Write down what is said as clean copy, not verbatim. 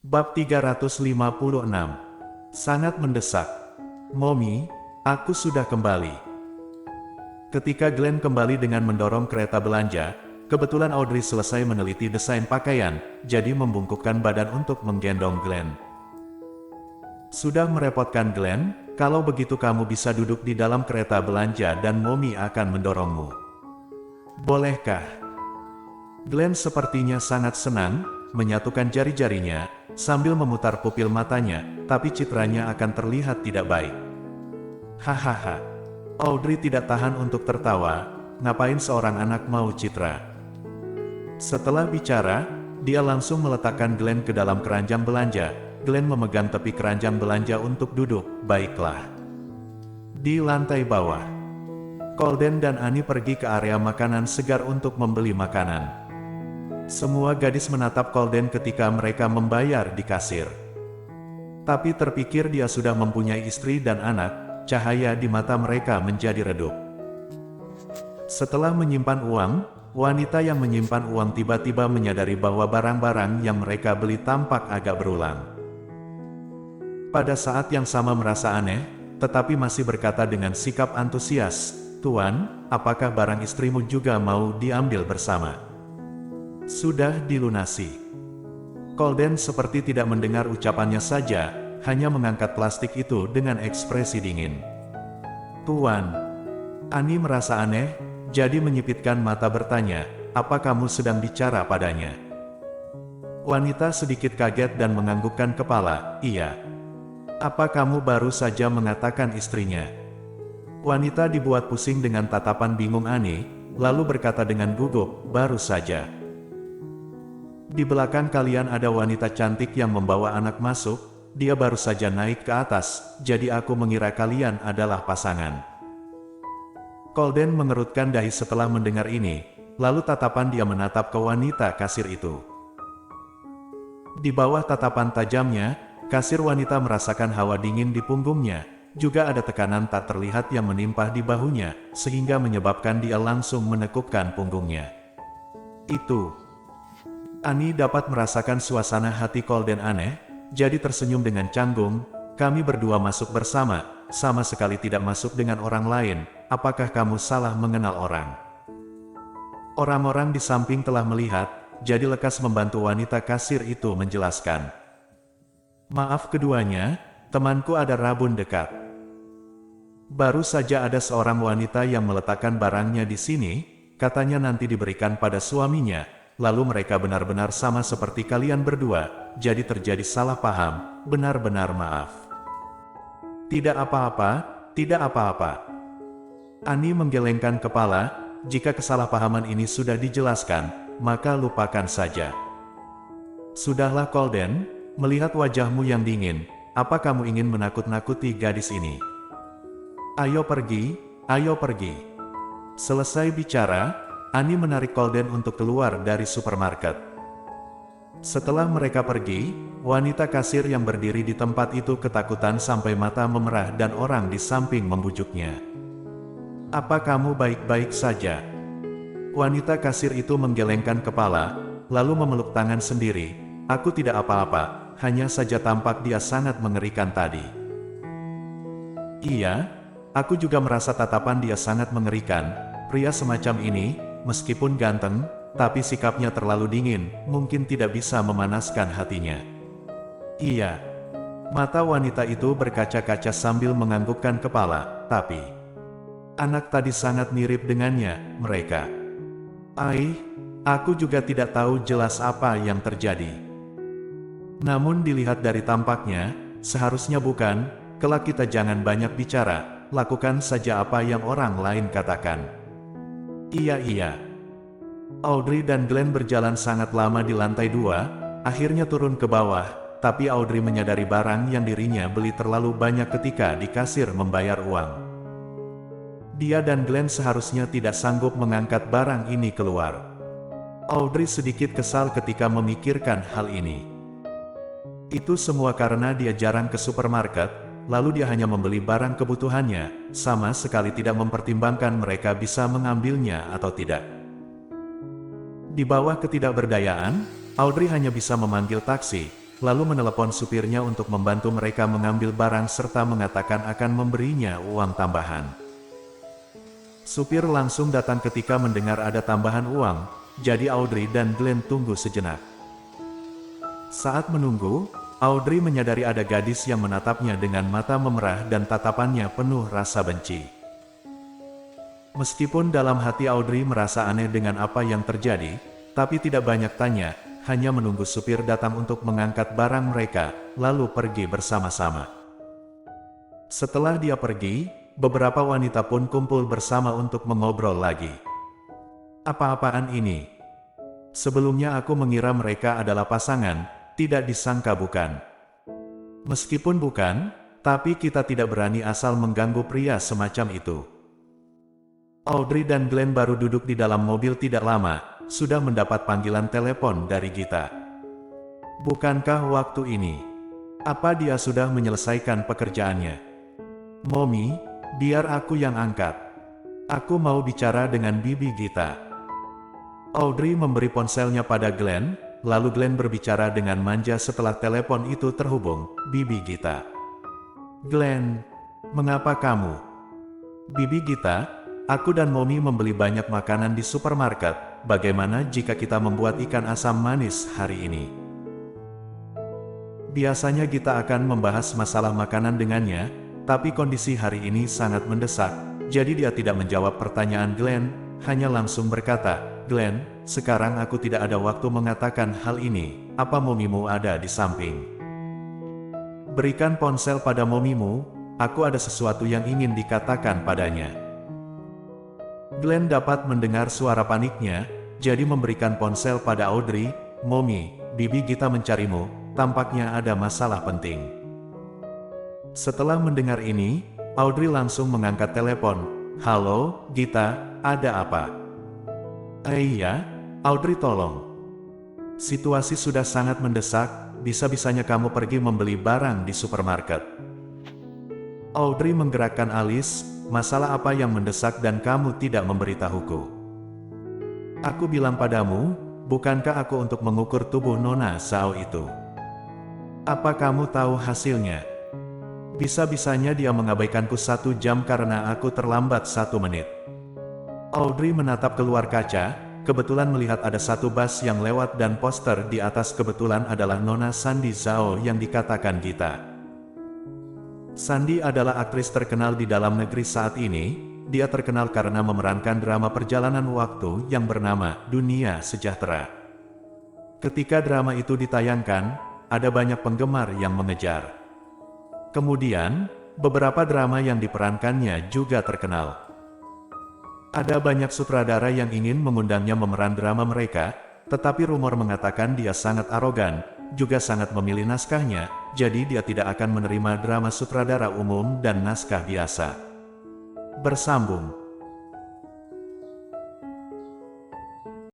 Bab 356. Sangat mendesak. Mommy, aku sudah kembali. Ketika Glenn kembali dengan mendorong kereta belanja, kebetulan Audrey selesai meneliti desain pakaian, jadi membungkukkan badan untuk menggendong Glenn. Sudah merepotkan Glenn, kalau begitu kamu bisa duduk di dalam kereta belanja dan Mommy akan mendorongmu. Bolehkah? Glenn sepertinya sangat senang, menyatukan jari-jarinya, sambil memutar pupil matanya, tapi citranya akan terlihat tidak baik. Hahaha. Audrey tidak tahan untuk tertawa, ngapain seorang anak mau citra. Setelah bicara, dia langsung meletakkan Glenn ke dalam keranjang belanja. Glenn memegang tepi keranjang belanja untuk duduk, baiklah. Di lantai bawah, Colden dan Annie pergi ke area makanan segar untuk membeli makanan. Semua gadis menatap Colden ketika mereka membayar di kasir. Tapi terpikir dia sudah mempunyai istri dan anak, cahaya di mata mereka menjadi redup. Setelah menyimpan uang, wanita yang menyimpan uang tiba-tiba menyadari bahwa barang-barang yang mereka beli tampak agak berulang. Pada saat yang sama merasa aneh, tetapi masih berkata dengan sikap antusias, "Tuan, apakah barang istrimu juga mau diambil bersama?" Sudah dilunasi. Colden seperti tidak mendengar ucapannya saja, hanya mengangkat plastik itu dengan ekspresi dingin. "Tuan." Annie merasa aneh, jadi menyipitkan mata bertanya, "Apa kamu sedang bicara padanya?" Wanita sedikit kaget dan menganggukkan kepala, "Iya." "Apa kamu baru saja mengatakan istrinya?" Wanita dibuat pusing dengan tatapan bingung Annie, lalu berkata dengan gugup, "Baru saja." Di belakang kalian ada wanita cantik yang membawa anak masuk, dia baru saja naik ke atas, jadi aku mengira kalian adalah pasangan. Colden mengerutkan dahi setelah mendengar ini, lalu tatapan dia menatap ke wanita kasir itu. Di bawah tatapan tajamnya, kasir wanita merasakan hawa dingin di punggungnya, juga ada tekanan tak terlihat yang menimpa di bahunya, sehingga menyebabkan dia langsung menekukkan punggungnya. Itu. Annie dapat merasakan suasana hati Colden aneh, jadi tersenyum dengan canggung, "Kami berdua masuk bersama, sama sekali tidak masuk dengan orang lain, apakah kamu salah mengenal orang?" Orang-orang di samping telah melihat, jadi lekas membantu wanita kasir itu menjelaskan. "Maaf keduanya, temanku ada rabun dekat. Baru saja ada seorang wanita yang meletakkan barangnya di sini, katanya nanti diberikan pada suaminya. Lalu mereka benar-benar sama seperti kalian berdua, jadi terjadi salah paham, benar-benar maaf." "Tidak apa-apa, tidak apa-apa." Annie menggelengkan kepala, jika kesalahpahaman ini sudah dijelaskan, maka lupakan saja. "Sudahlah Colden, melihat wajahmu yang dingin, apa kamu ingin menakut-nakuti gadis ini? Ayo pergi, ayo pergi." Selesai bicara, Annie menarik Colden untuk keluar dari supermarket. Setelah mereka pergi, wanita kasir yang berdiri di tempat itu ketakutan sampai mata memerah dan orang di samping membujuknya. "Apa kamu baik-baik saja?" Wanita kasir itu menggelengkan kepala, lalu memeluk tangan sendiri, "Aku tidak apa-apa, hanya saja tampak dia sangat mengerikan tadi." "Iya, aku juga merasa tatapan dia sangat mengerikan. Pria semacam ini, meskipun ganteng, tapi sikapnya terlalu dingin, mungkin tidak bisa memanaskan hatinya." "Iya." Mata wanita itu berkaca-kaca sambil menganggukkan kepala, "Tapi anak tadi sangat mirip dengannya, mereka." Aku juga tidak tahu jelas apa yang terjadi. Namun dilihat dari tampaknya, seharusnya bukan, kelak kita jangan banyak bicara, lakukan saja apa yang orang lain katakan." Iya. Audrey dan Glenn berjalan sangat lama di lantai 2, akhirnya turun ke bawah, tapi Audrey menyadari barang yang dirinya beli terlalu banyak ketika di kasir membayar uang. Dia dan Glenn seharusnya tidak sanggup mengangkat barang ini keluar. Audrey sedikit kesal ketika memikirkan hal ini. Itu semua karena dia jarang ke supermarket, lalu dia hanya membeli barang kebutuhannya, sama sekali tidak mempertimbangkan mereka bisa mengambilnya atau tidak. Di bawah ketidakberdayaan, Audrey hanya bisa memanggil taksi, lalu menelepon supirnya untuk membantu mereka mengambil barang serta mengatakan akan memberinya uang tambahan. Supir langsung datang ketika mendengar ada tambahan uang, jadi Audrey dan Glenn tunggu sejenak. Saat menunggu, Audrey menyadari ada gadis yang menatapnya dengan mata memerah dan tatapannya penuh rasa benci. Meskipun dalam hati Audrey merasa aneh dengan apa yang terjadi, tapi tidak banyak tanya, hanya menunggu supir datang untuk mengangkat barang mereka, lalu pergi bersama-sama. Setelah dia pergi, beberapa wanita pun kumpul bersama untuk mengobrol lagi. Apa-apaan ini? Sebelumnya aku mengira mereka adalah pasangan, tidak disangka bukan. Meskipun bukan, tapi kita tidak berani asal mengganggu pria semacam itu. Audrey dan Glenn baru duduk di dalam mobil tidak lama, sudah mendapat panggilan telepon dari Gita. Bukankah waktu ini? Apa dia sudah menyelesaikan pekerjaannya? Mommy, biar aku yang angkat. Aku mau bicara dengan Bibi Gita. Audrey memberi ponselnya pada Glenn, lalu Glenn berbicara dengan manja setelah telepon itu terhubung. Bibi Gita. Glenn, mengapa kamu? Bibi Gita, aku dan Mommy membeli banyak makanan di supermarket. Bagaimana jika kita membuat ikan asam manis hari ini? Biasanya kita akan membahas masalah makanan dengannya, tapi kondisi hari ini sangat mendesak, jadi dia tidak menjawab pertanyaan Glenn, hanya langsung berkata, Glenn, sekarang aku tidak ada waktu mengatakan hal ini, apa momimu ada di samping? Berikan ponsel pada momimu, aku ada sesuatu yang ingin dikatakan padanya. Glenn dapat mendengar suara paniknya, jadi memberikan ponsel pada Audrey. Mommy, Bibi Gita mencarimu, tampaknya ada masalah penting. Setelah mendengar ini, Audrey langsung mengangkat telepon. Halo, Gita, ada apa? Iya, Audrey tolong. Situasi sudah sangat mendesak, bisa-bisanya kamu pergi membeli barang di supermarket. Audrey menggerakkan alis, masalah apa yang mendesak dan kamu tidak memberitahuku? Aku bilang padamu, bukankah aku untuk mengukur tubuh Nona Zhao itu? Apa kamu tahu hasilnya? Bisa-bisanya dia mengabaikanku 1 jam karena aku terlambat 1 menit. Audrey menatap keluar kaca, kebetulan melihat ada satu bus yang lewat dan poster di atas kebetulan adalah Nona Sandy Zhao yang dikatakan Gita. Sandy adalah aktris terkenal di dalam negeri saat ini, dia terkenal karena memerankan drama perjalanan waktu yang bernama Dunia Sejahtera. Ketika drama itu ditayangkan, ada banyak penggemar yang mengejar. Kemudian, beberapa drama yang diperankannya juga terkenal. Ada banyak sutradara yang ingin mengundangnya memeran drama mereka, tetapi rumor mengatakan dia sangat arogan, juga sangat memilih naskahnya, jadi dia tidak akan menerima drama sutradara umum dan naskah biasa. Bersambung.